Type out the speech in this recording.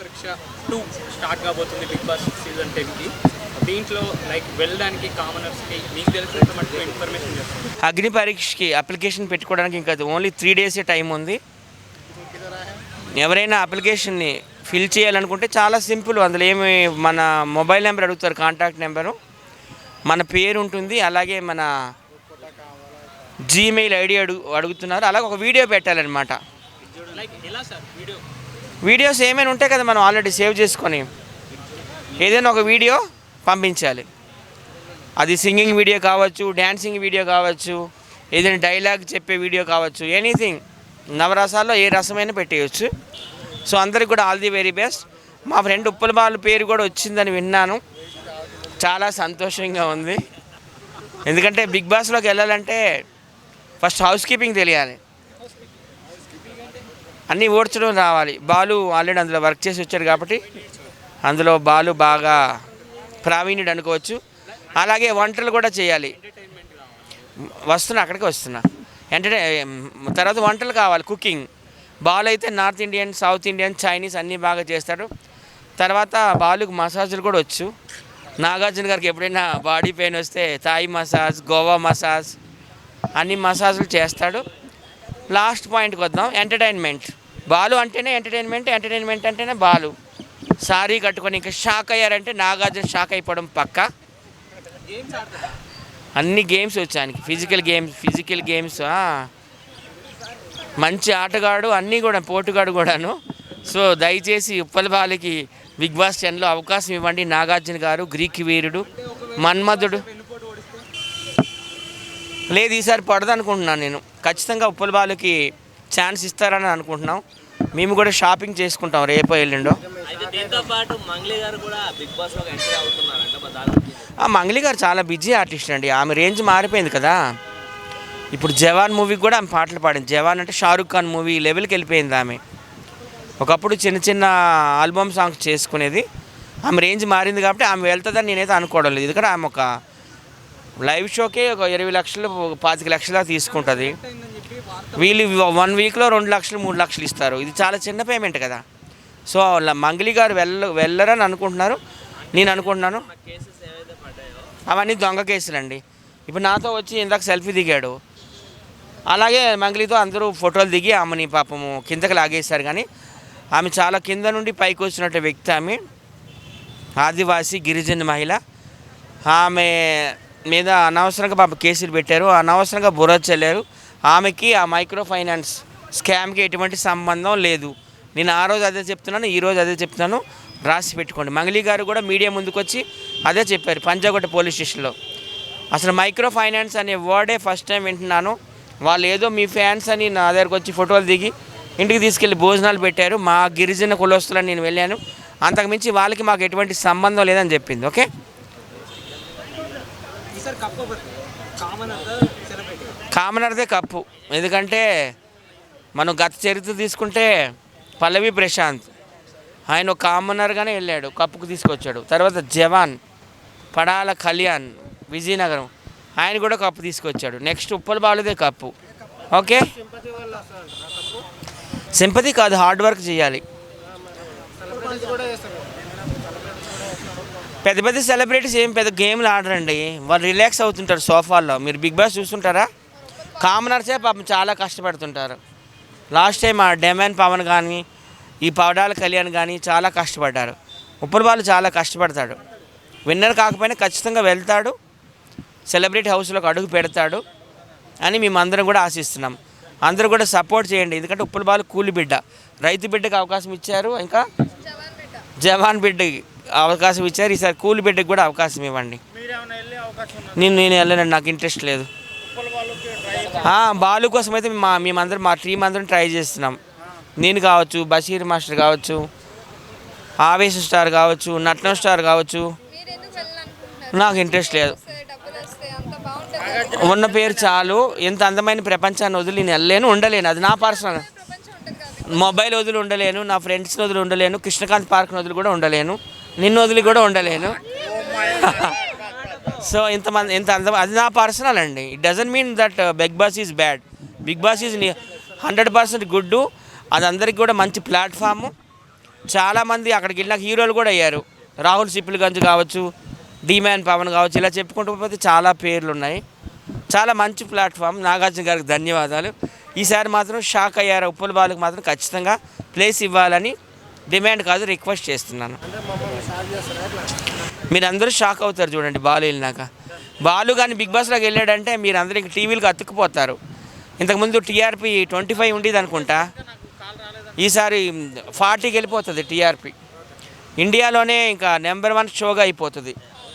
పరీక్ష 2 స్టార్ట్ కాబోతుంది big boss season 10కి. దీంట్లో లైక్ వెళ్ళడానికి కామనర్స్కి మీకు తెలిసినంత మటుకు ఇన్ఫర్మేషన్ చేస్తుంది. అగ్ని పరీక్షకి అప్లికేషన్ పెట్టుకోవడానికి ఇంకా ఓన్లీ 3 డేసే టైం ఉంది. ఎవరైనా అప్లికేషన్ని ఫిల్ చేయాలనుకుంటే చాలా సింపుల్. అందులో ఏమి మన మొబైల్ నెంబర్ అడుగుతారు, కాంటాక్ట్ నెంబరు, మన పేరు ఉంటుంది, అలాగే మన జీమెయిల్ ఐడి అడుగుతున్నారు. అలాగే ఒక వీడియో పెట్టాలన్నమాట. వీడియోస్ ఏమైనా ఉంటాయి కదా మనం ఆల్రెడీ సేవ్ చేసుకొని, ఏదైనా ఒక వీడియో పంపించాలి. అది సింగింగ్ వీడియో కావచ్చు, డ్యాన్సింగ్ వీడియో కావచ్చు, ఏదైనా డైలాగ్ చెప్పే వీడియో కావచ్చు, ఎనీథింగ్. నవరసాల్లో ఏ రసమైనా పెట్టేయచ్చు. సో అందరికి కూడా ఆల్ ది వెరీ బెస్ట్. మా ఫ్రెండ్ ఉప్పల బాలు పేరు కూడా వచ్చిందని విన్నాను, చాలా సంతోషంగా ఉంది. ఎందుకంటే బిగ్ బాస్లోకి వెళ్ళాలంటే ఫస్ట్ హౌస్ కీపింగ్ తెలియాలి, అన్నీ ఓడ్చడం రావాలి. బాలు ఆల్రెడీ అందులో వర్క్ చేసి వచ్చాడు కాబట్టి అందులో బాలు బాగా ప్రావీణ్యుడు అనుకోవచ్చు. అలాగే వంటలు కూడా చేయాలి. అక్కడికి వస్తున్నా తర్వాత వంటలు కావాలి, కుకింగ్. బాలు అయితే north Indian, south Indian, Chinese అన్నీ బాగా చేస్తాడు. తర్వాత బాలుకు మసాజులు కూడా వచ్చు. నాగార్జున గారికి ఎప్పుడైనా బాడీ పెయిన్ వస్తే థాయ్ మసాజ్, గోవా మసాజ్ అన్ని మసాజులు చేస్తాడు. లాస్ట్ పాయింట్కి వద్దాం, ఎంటర్టైన్మెంట్. బాలు అంటేనే ఎంటర్టైన్మెంట్, ఎంటర్టైన్మెంట్ అంటేనే బాలు. సారీ కట్టుకొని ఇంకా షాక్ అయ్యారంటే నాగార్జున షాక్ అయిపోవడం పక్క. అన్ని గేమ్స్ వచ్చానికి, ఫిజికల్ గేమ్స్, మంచి ఆటగాడు, అన్నీ కూడా పోటుగాడు కూడాను. సో దయచేసి ఉప్పల బాలుకి బిగ్ బాస్ 10లో అవకాశం ఇవ్వండి. నాగార్జున గారు గ్రీక్ వీరుడు, మన్మధుడు. లేదు ఈసారి పడదనుకుంటున్నాను నేను. ఖచ్చితంగా ఉప్పల బాలుకి ఛాన్స్ ఇస్తారని అనుకుంటున్నాం. మేము కూడా షాపింగ్ చేసుకుంటాం రేపో ఎల్లుండో. మంగ్లీ గారు చాలా బిజీ ఆర్టిస్ట్ అండి. ఆమె రేంజ్ మారిపోయింది కదా. ఇప్పుడు జవాన్ మూవీకి కూడా ఆమె పాటలు పాడింది. జవాన్ అంటే షారుఖ్ ఖాన్ మూవీ లెవెల్కి వెళ్ళిపోయింది ఆమె. ఒకప్పుడు చిన్న చిన్న ఆల్బమ్ సాంగ్స్ చేసుకునేది. ఆమె రేంజ్ మారింది కాబట్టి ఆమె వెళ్తుందని నేనైతే అనుకోవడం లేదు. ఎందుకంటే ఆమె ఒక లైవ్ షోకే ఒక 20 లక్షలు 25 లక్షల తీసుకుంటుంది. వీళ్ళు 1 వీక్లో 2 లక్షలు 3 లక్షలు ఇస్తారు. ఇది చాలా చిన్న పేమెంట్ కదా. సో మంగ్లీ గారు వెళ్ళరని అనుకుంటున్నారు, నేను అనుకుంటున్నాను. అవన్నీ దొంగ కేసులండి. ఇప్పుడు నాతో వచ్చి ఇందాక సెల్ఫీ దిగాడు, అలాగే మంగ్లీతో అందరూ ఫోటోలు దిగి ఆమెని పాపము కిందకి లాగేశారు. కానీ ఆమె చాలా కింద నుండి పైకి వచ్చినట్టు వ్యక్తి. ఆమె ఆదివాసీ గిరిజన మహిళ. ఆమె మీద అనవసరంగా పాప కేసులు పెట్టారు, అనవసరంగా బుర్ర చల్లారు. ఆమెకి ఆ మైక్రో ఫైనాన్స్ స్కామ్కి ఎటువంటి సంబంధం లేదు. నేను ఆ రోజు అదే చెప్తున్నాను, ఈరోజు అదే చెప్తున్నాను, రాసి పెట్టుకోండి. మంగ్లీ గారు కూడా మీడియా ముందుకు వచ్చి అదే చెప్పారు పంజాగుట్ట పోలీస్ స్టేషన్లో. అసలు మైక్రో ఫైనాన్స్ అనే వర్డే ఫస్ట్ టైం వింటున్నాను. వాళ్ళు ఏదో మీ ఫ్యాన్స్ అని నా దగ్గరకు వచ్చి ఫోటోలు దిగి ఇంటికి తీసుకెళ్ళి భోజనాలు పెట్టారు. మా గిరిజన కులస్తులని నేను వెళ్ళాను, అంతకుమించి వాళ్ళకి మాకు ఎటువంటి సంబంధం లేదని చెప్పింది. ఓకే, కామనర్దే కప్పు. ఎందుకంటే మనం గత చరిత్ర తీసుకుంటే పల్లవి ప్రశాంత్ ఆయన ఒక కామనర్గానే వెళ్ళాడు, కప్పుకు తీసుకొచ్చాడు. తర్వాత జవాన్ పడాల కళ్యాణ్ విజయనగరం, ఆయన కూడా కప్పు తీసుకొచ్చాడు. నెక్స్ట్ ఉప్పల బాలుదే కప్పు. ఓకే, సింపతి కాదు, హార్డ్ వర్క్ చేయాలి. పెద్ద పెద్ద సెలబ్రిటీస్ ఏం పెద్ద గేమ్లు ఆడరండి, వాళ్ళు రిలాక్స్ అవుతుంటారు సోఫాల్లో. మీరు బిగ్ బాస్ చూస్తుంటారా? కామనర్సే పాపం చాలా కష్టపడుతుంటారు. లాస్ట్ టైం ఆ డెమాన్ పవన్ కానీ ఈ పవడాల కళ్యాణ్ కానీ చాలా కష్టపడ్డారు. ఉప్పల బాలు చాలా కష్టపడతాడు. విన్నర్ కాకపోయినా ఖచ్చితంగా వెళ్తాడు, సెలబ్రిటీ హౌస్లోకి అడుగు పెడతాడు అని మేమందరం కూడా ఆశిస్తున్నాం. అందరూ కూడా సపోర్ట్ చేయండి. ఎందుకంటే ఉప్పల బాలు కూలి బిడ్డ, రైతు బిడ్డకి అవకాశం ఇచ్చారు, ఇంకా జవాన్ బిడ్డకి అవకాశం ఇచ్చారు. ఈసారి కూలి బిడ్డకి కూడా అవకాశం ఇవ్వండి. నేను వెళ్ళానండి, నాకు ఇంట్రెస్ట్ లేదు. బాలు కోసం అయితే మేమందరం మా టీం అందరం ట్రై చేస్తున్నాం. నేను కావచ్చు, బషీర్ మాస్టర్ కావచ్చు, ఆవేశ స్టార్ కావచ్చు, నట్నం స్టార్ కావచ్చు. నాకు ఇంట్రెస్ట్ లేదు. ఉన్న పేరు చాలు. ఎంత అందమైన ప్రపంచాన్ని వదిలి నేను ఉండలేను, అది నా పర్సనల్. మొబైల్ వదిలి ఉండలేను, నా ఫ్రెండ్స్ని వదిలి ఉండలేను, కృష్ణకాంత్ పార్క్ని వదిలి కూడా ఉండలేను, నిన్ను వదిలి కూడా ఉండలేను. సో ఎంత అందం, అది నా పర్సనల్ అండి. It doesn't mean that Bigg Boss is bad. Bigg Boss is 100% good. అది అందరికి కూడా మంచి ప్లాట్ఫాము. చాలామంది అక్కడికి వెళ్ళిన హీరోలు కూడా అయ్యారు. రాహుల్ సిప్లిగంజ్ కావచ్చు, డీమ్యాన్ పవన్ కావచ్చు, ఇలా చెప్పుకుంటూ పోతే చాలా పేర్లు ఉన్నాయి. చాలా మంచి ప్లాట్ఫామ్. నాగార్జున గారికి ధన్యవాదాలు. ఈసారి మాత్రం షాక్ అయ్యారు. ఉప్పల్ బాలుకి మాత్రం ఖచ్చితంగా ప్లేస్ ఇవ్వాలని డిమాండ్ కాదు, రిక్వెస్ట్ చేస్తున్నాను. మీరందరూ షాక్ అవుతారు చూడండి బాలు వెళ్ళినాక. బాలు కానీ బిగ్ బాస్లోకి వెళ్ళాడంటే మీరు అందరూ ఇంక టీవీలకు అతుక్కుపోతారు. ఇంతకుముందు టీఆర్పీ 25 ఉండేది అనుకుంటా, ఈసారి 40కి వెళ్ళిపోతుంది టీఆర్పీ. ఇండియాలోనే ఇంకా నెంబర్ 1 షోగా అయిపోతుంది.